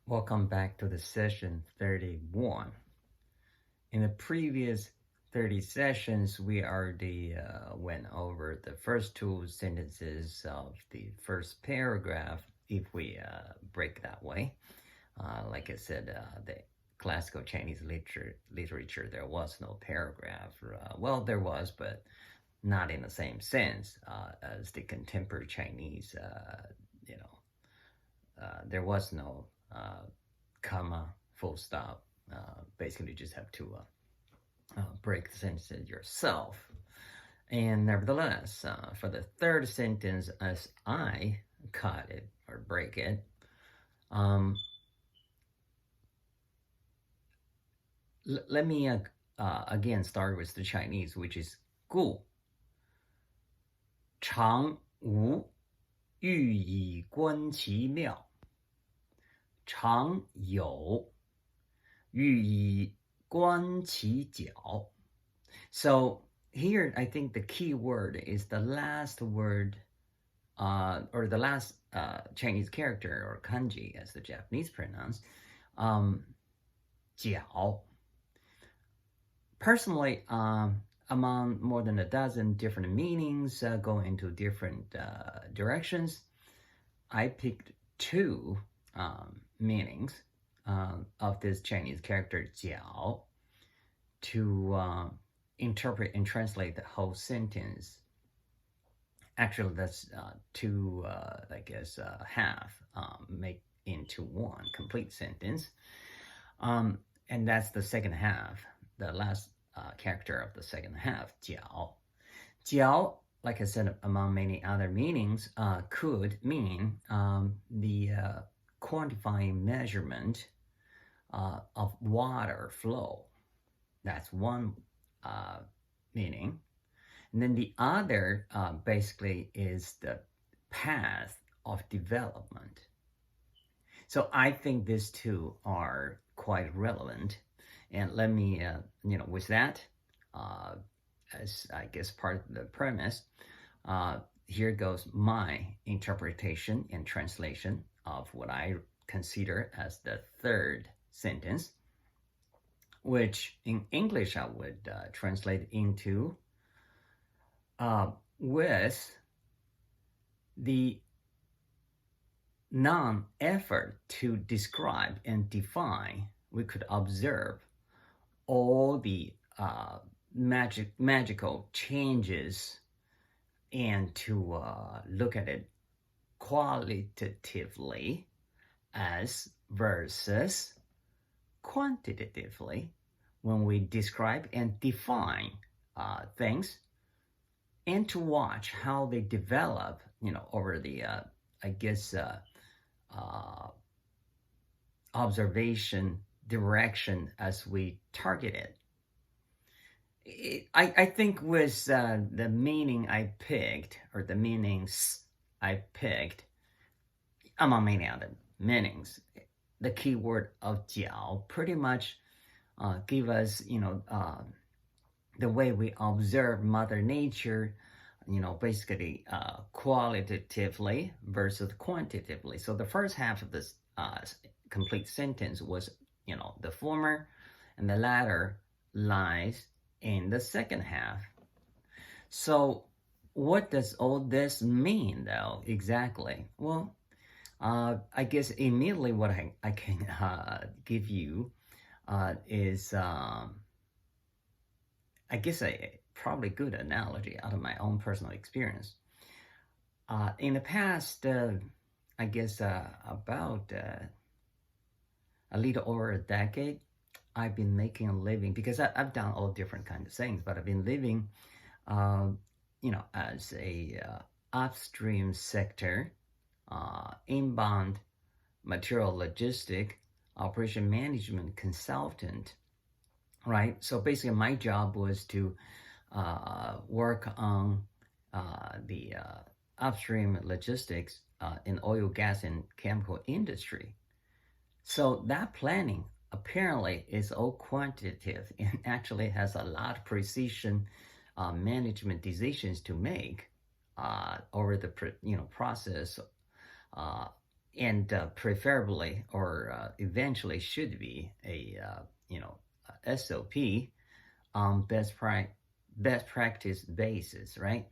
Welcome back to the session 31. In the previous 30 sessions, we already went over the first two sentences of the first paragraph, if we break that way. Like I said, the classical Chinese literature, there was no paragraph. Well, there was, but not in the same sense as the contemporary Chinese. There was no comma, full stop. Basically, you just have to break the sentence yourself. And nevertheless, for the third sentence, as I cut it or break it, let me again start with the Chinese, which is 故常无欲以观其妙，常有欲以观其角. So here, I think the key word is the last word, or the last Chinese character, or kanji, as the Japanese pronounce, 角. Personally, among more than a dozen different meanings going into different directions, I picked two meanings of this Chinese character 角 to interpret and translate the whole sentence. Actually, that's two, half make into one complete sentence. And that's the second half, the last character of the second half, 角. 角, like I said, among many other meanings, could mean the quantifying measurement of water flow. That's one meaning. And then the other basically is the path of development. So I think these two are quite relevant. And let me, with that, as I guess part of the premise, here goes my interpretation and translation of what I consider as the third sentence, which in English I would translate into with the non-effort to describe and define, we could observe all the magical changes and to look at it qualitatively as versus quantitatively when we describe and define things, and to watch how they develop, over the, observation direction as we target it. I think with the meaning I picked, or the meanings I picked, among many other meanings, the key word of 角 pretty much give us, the way we observe Mother Nature, basically qualitatively versus quantitatively. So the first half of this complete sentence was, the former, and the latter lies in the second half. So what does all this mean, though, exactly? Well, I guess immediately what I can give you is, I guess, a probably good analogy out of my own personal experience. In the past, I guess about a little over a decade, I've been making a living, because I've done all different kinds of things, but I've been living, as a upstream sector, inbound material logistic operation management consultant, right? So basically my job was to work on the upstream logistics in oil, gas, and chemical industry. So that planning apparently is all quantitative and actually has a lot of precision management decisions to make over the process and preferably or eventually should be a SOP on best practice basis, right?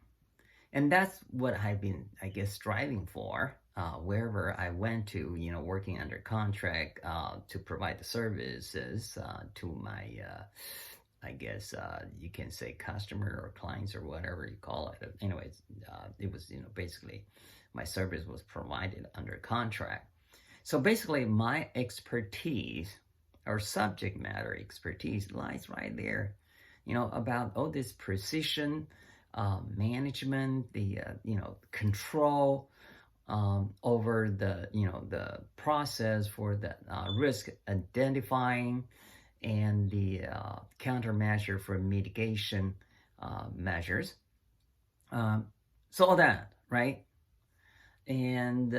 And that's what I've been, I guess, striving for wherever I went to, working under contract to provide the services to my, I guess you can say customer or clients or whatever you call it. Anyways, it was, basically my service was provided under contract. So basically, my expertise or subject matter expertise lies right there, about all this precision management, the control over the process for the risk identifying and the countermeasure for mitigation measures. So all that, right? And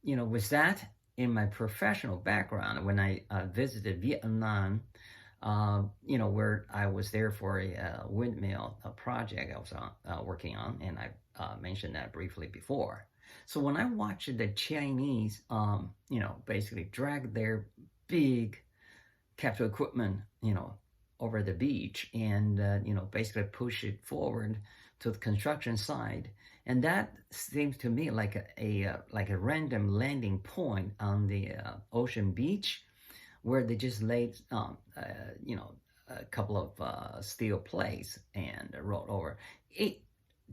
with that, in my professional background, when I visited Vietnam, where I was there for a windmill project I was working on, and I mentioned that briefly before. So when I watched the Chinese, basically drag their big capital equipment, over the beach and, basically push it forward to the construction site. And that seems to me like a random landing point on the ocean beach, where they just laid, a couple of steel plates and rolled over.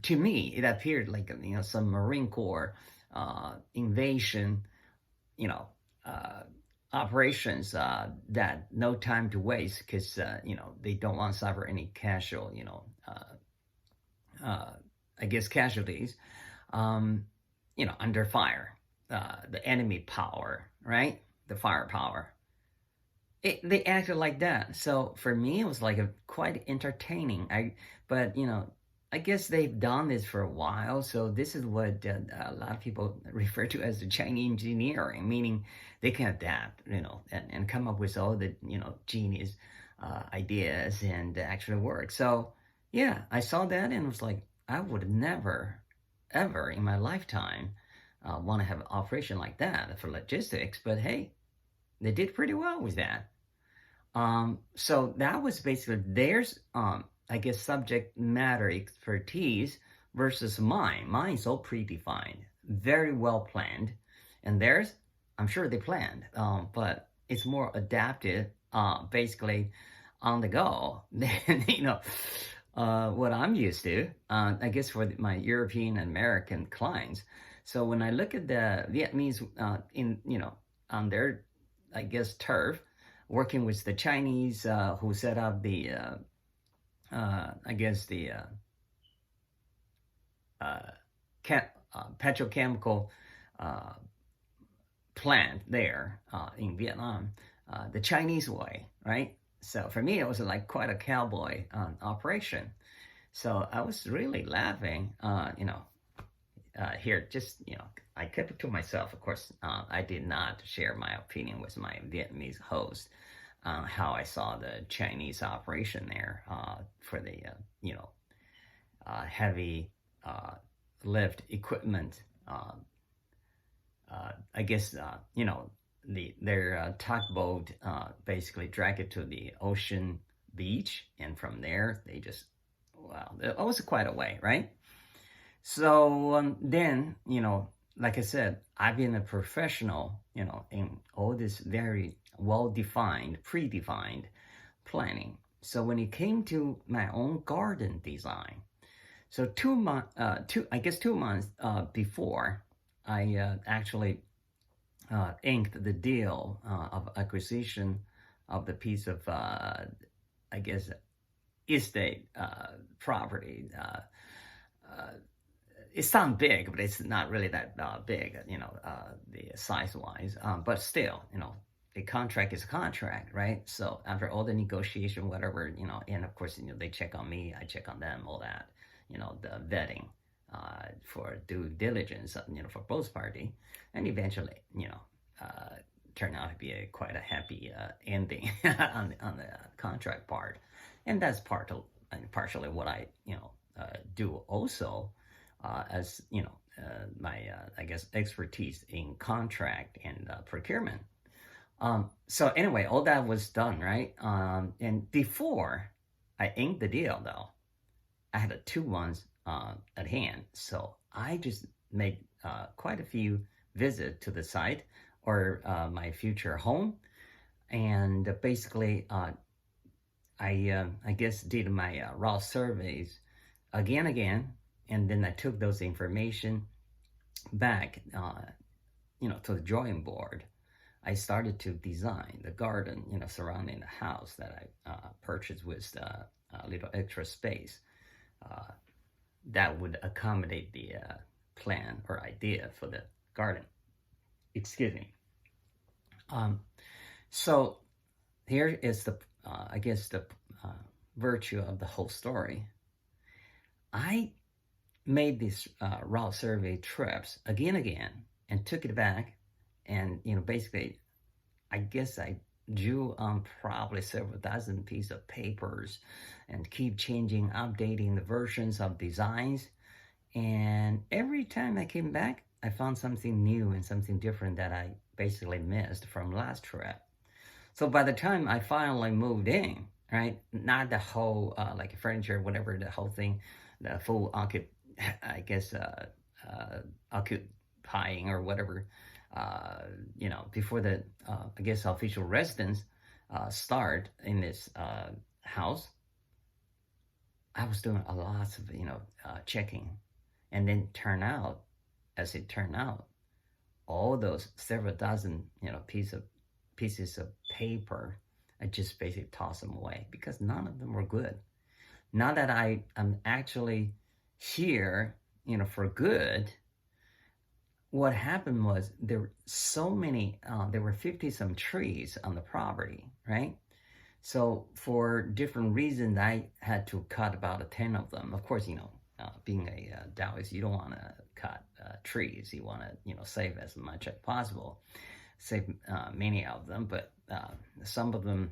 To me, it appeared like some Marine Corps invasion, operations that no time to waste because they don't want to suffer any I guess casualties, under fire, the enemy power, right? The firepower. They acted like that. So for me, it was like quite entertaining. But I guess they've done this for a while. So this is what a lot of people refer to as the Chinese engineering, meaning they can adapt, and come up with all the genius ideas and actually work. So yeah, I saw that and was like, I would never, ever in my lifetime want to have an operation like that for logistics. But hey, they did pretty well with that. So that was basically theirs, I guess, subject matter expertise versus mine. Mine's all predefined, very well planned. And theirs, I'm sure they planned, but it's more adapted, basically on the go than, what I'm used to, I guess, for my European and American clients. So when I look at the Vietnamese on their, I guess, turf, working with the Chinese who set up the, I guess, the petrochemical plant there in Vietnam, the Chinese way, right? So for me, it was like quite a cowboy operation. So I was really laughing, here, just, I kept it to myself. Of course, I did not share my opinion with my Vietnamese host on how I saw the Chinese operation there for the, heavy lift equipment. I guess, their tugboat basically drag it to the ocean beach, and from there they just, it was quite a way, right? So then, like I said, I've been a professional, in all this very well-defined, predefined planning. So when it came to my own garden design, so 2 months before I actually inked the deal of acquisition of the piece of, I guess, estate property. It sounds big, but it's not really that big, the size-wise. But still, a contract is a contract, right? So after all the negotiation, whatever, and of course, they check on me, I check on them, all that, the vetting for due diligence, for both parties, and eventually, turned out to be quite a happy ending on the contract part, and that's partially what I do also, as I guess expertise in contract and procurement. So anyway, all that was done, right? And before I inked the deal, though, I had 2 months at hand, so I just made quite a few visits to the site or my future home, and basically I guess did my raw surveys again, and then I took those information back, to the drawing board. I started to design the garden, surrounding the house that I purchased with a little extra space that would accommodate the plan or idea for the garden. Excuse me. So here is the, I guess, the virtue of the whole story. I made these raw survey trips again and took it back, and basically, I guess I drew on probably several dozen pieces of papers and keep changing, updating the versions of designs. And every time I came back, I found something new and something different that I basically missed from last trip. So by the time I finally moved in, right, not the whole like furniture, whatever, the whole thing, the full occupying or whatever, before the I guess official residence start in this house, I was doing a lot of checking, and then as it turned out, all those several dozen pieces of paper, I just basically tossed them away because none of them were good. Now that I am actually here, for good, what happened was there were so many, there were 50 some trees on the property, right? So for different reasons, I had to cut about 10 of them. Of course, being a Taoist, you don't want to cut trees. You want to, save as much as possible. Save many of them, but some of them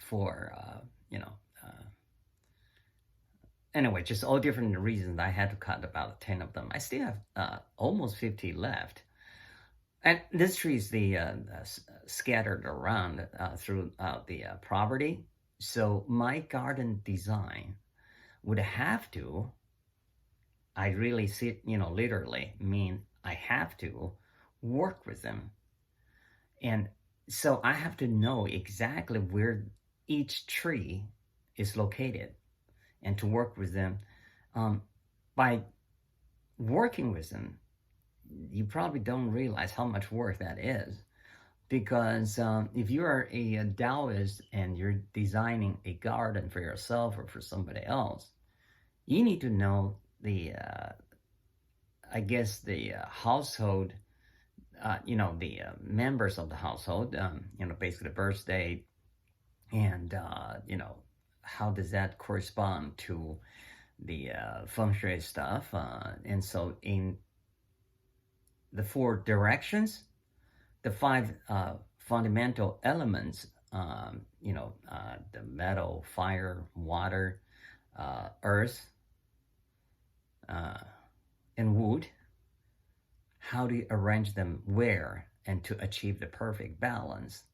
for, anyway, just all different reasons. I had to cut about 10 of them. I still have almost 50 left. And this tree is scattered around throughout the property. So my garden design would have to, I really see it, literally mean I have to work with them. And so I have to know exactly where each tree is located and to work with them. By working with them, you probably don't realize how much work that is, because if you are a Taoist and you're designing a garden for yourself or for somebody else, you need to know the household, the members of the household, basically the birthday, and how does that correspond to the feng shui stuff, and so in the 4 directions, the 5 fundamental elements, the metal, fire, water, earth, and wood, how do you arrange them where and to achieve the perfect balance.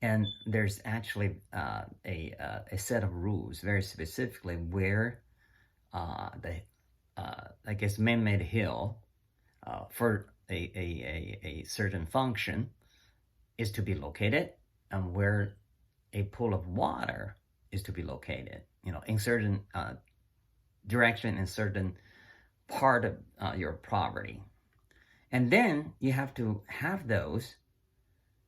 And there's actually a set of rules very specifically where the man-made hill for a certain function is to be located, and where a pool of water is to be located, in certain direction, in certain part of your property. And then you have to have those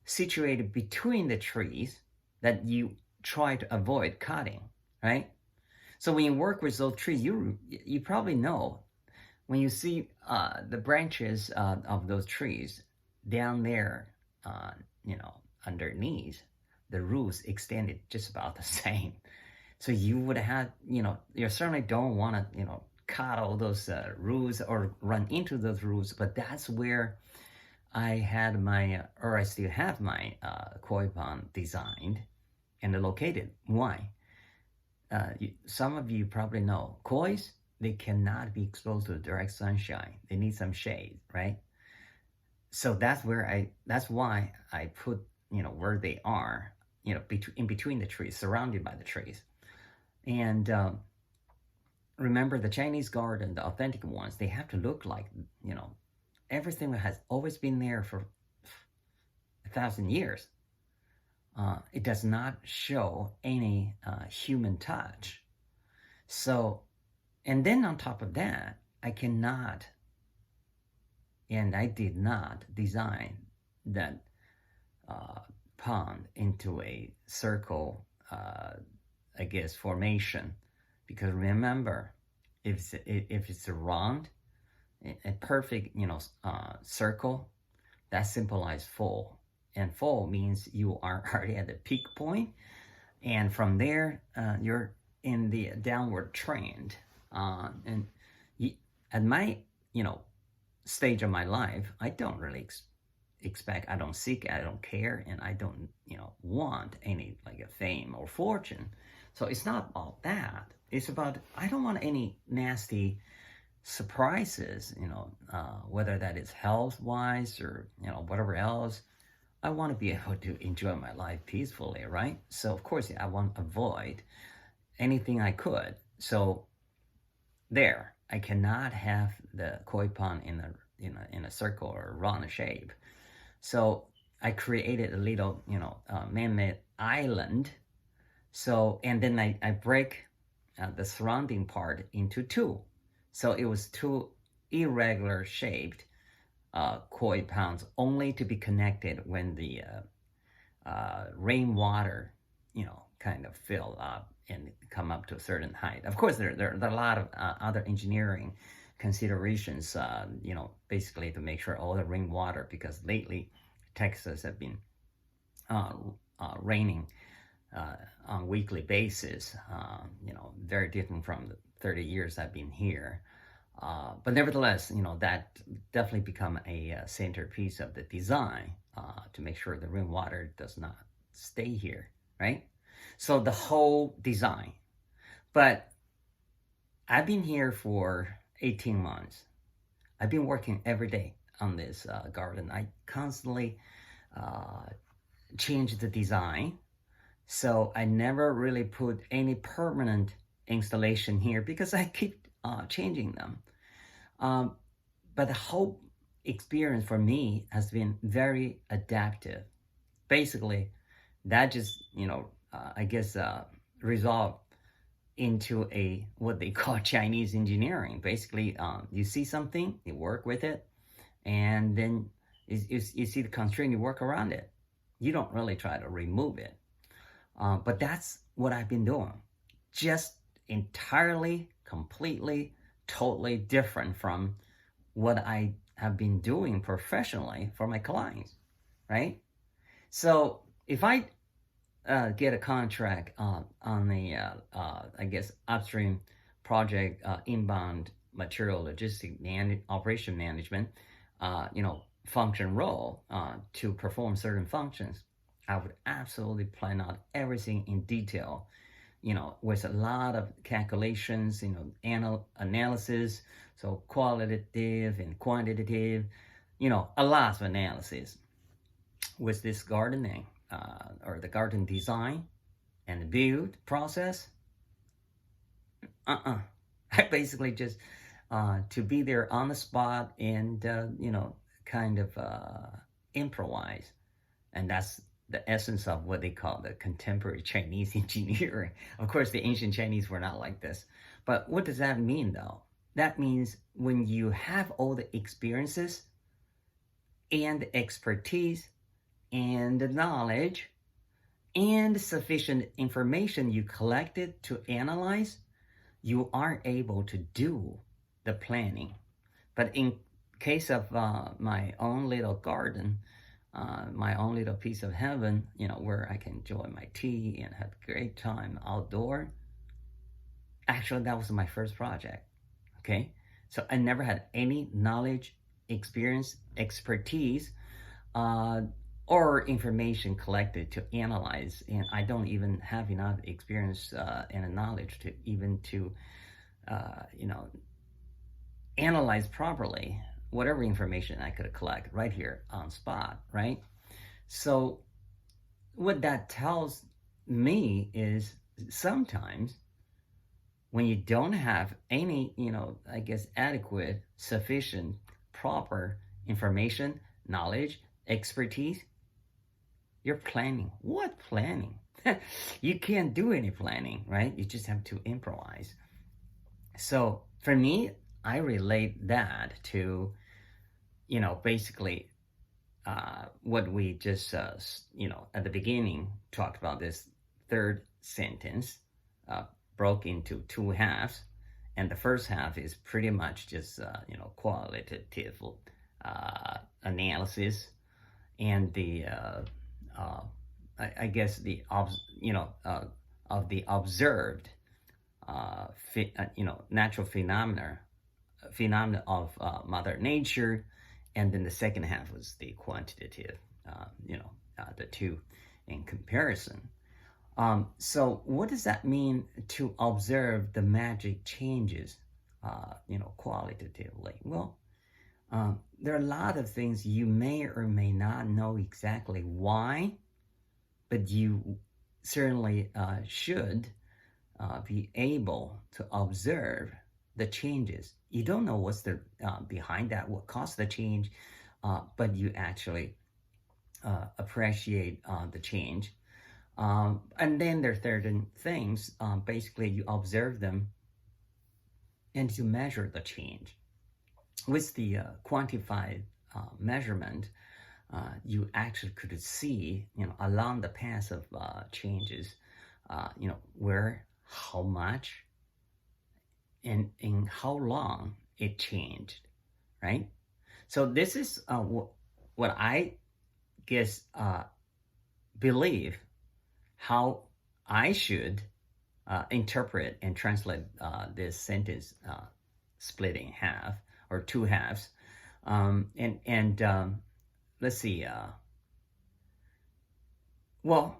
situated between the trees that you try to avoid cutting, right? So when you work with those trees, you probably know, when you see the branches of those trees down there, underneath, the roots extended just about the same. So you would have, you certainly don't want to, cut all those roots or run into those roots, but that's where I had I still have my koi pond designed and located. Why? Some of you probably know kois, they cannot be exposed to direct sunshine. They need some shade, right? So that's why I put, where they are, in between the trees, surrounded by the trees. And remember, the Chinese garden, the authentic ones, they have to look like, everything that has always been there for 1,000 years. It does not show any human touch. So, and then on top of that, I cannot, and I did not design that pond into a circle, I guess, formation. Because remember, if it's a round, a perfect, circle, that symbolizes fall. And fall means you are already at the peak point, and from there, you're in the downward trend. And at my, stage of my life, I don't really expect, I don't seek, I don't care, and I don't, want any like a fame or fortune. So it's not about that. It's about, I don't want any nasty surprises, whether that is health-wise or, whatever else. I want to be able to enjoy my life peacefully, right? So of course, I want to avoid anything I could. So there, I cannot have the koi pond in a circle or round shape. So I created a little, man-made island. So, and then I break the surrounding part into two. So it was two irregular shaped koi ponds, only to be connected when the rainwater, kind of fill up and come up to a certain height. Of course, there are a lot of other engineering considerations, basically to make sure all the rainwater, because lately Texas have been raining on weekly basis, very different from the 30 years I've been here. But nevertheless, that definitely become a centerpiece of the design to make sure the rainwater does not stay here, right? So the whole design. But I've been here for 18 months. I've been working every day on this garden. I constantly change the design. So I never really put any permanent installation here because I keep changing them. But the whole experience for me has been very adaptive. Basically, that just, I guess, resolved into what they call Chinese engineering. Basically, you see something, you work with it, and then you see the constraint, you work around it. You don't really try to remove it. But that's what I've been doing. Just entirely, completely, totally different from what I have been doing professionally for my clients, right? So if I get a contract on the, I guess, upstream project, inbound material logistic operation management, function role to perform certain functions, I would absolutely plan out everything in detail, with a lot of calculations, analysis, so qualitative and quantitative, a lot of analysis with this gardening or the garden design and the build process. I basically just to be there on the spot and, kind of improvise. And that's the essence of what they call the contemporary Chinese engineering. Of course, the ancient Chinese were not like this. But what does that mean, though? That means when you have all the experiences and expertise and the knowledge and sufficient information you collected to analyze, you are able to do the planning. But in case of my own little garden, my own little piece of heaven, where I can enjoy my tea and have a great time outdoor. Actually, that was my first project, okay? So I never had any knowledge, experience, expertise, or information collected to analyze. And I don't even have enough experience and knowledge to you know, analyze properly whatever information I could collect right here on spot, right? So what that tells me is sometimes when you don't have any, I guess, adequate, sufficient, proper information, knowledge, expertise, you're planning. What planning? You can't do any planning, right? You just have to improvise. So for me, I relate that to, basically what we just, at the beginning talked about, this third sentence broke into two halves. And the first half is pretty much just, qualitative analysis. And the, I guess, of the observed, natural phenomena of Mother Nature. And then the second half was the quantitative, the two in comparison. So what does that mean to observe the magic changes, qualitatively? Well, there are a lot of things you may or may not know exactly why, but you certainly should be able to observe the changes. You don't know what's behind that, what caused the change, but you actually appreciate the change. And then there are certain things, basically you observe them and you measure the change. With the quantified measurement, you actually could see, along the path of changes, where, how much, and in how long it changed, right? So this is what I guess believe how I should interpret and translate this sentence split in half, or two halves. Let's see. Well,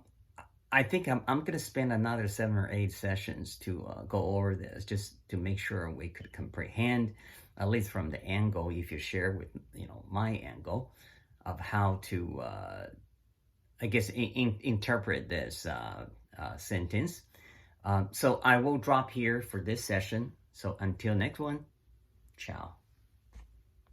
I think I'm going to spend another 7 or 8 sessions to go over this, just to make sure we could comprehend, at least from the angle, if you share with my angle, of how to, I guess, interpret this sentence. So I will drop here for this session. So until next one, ciao.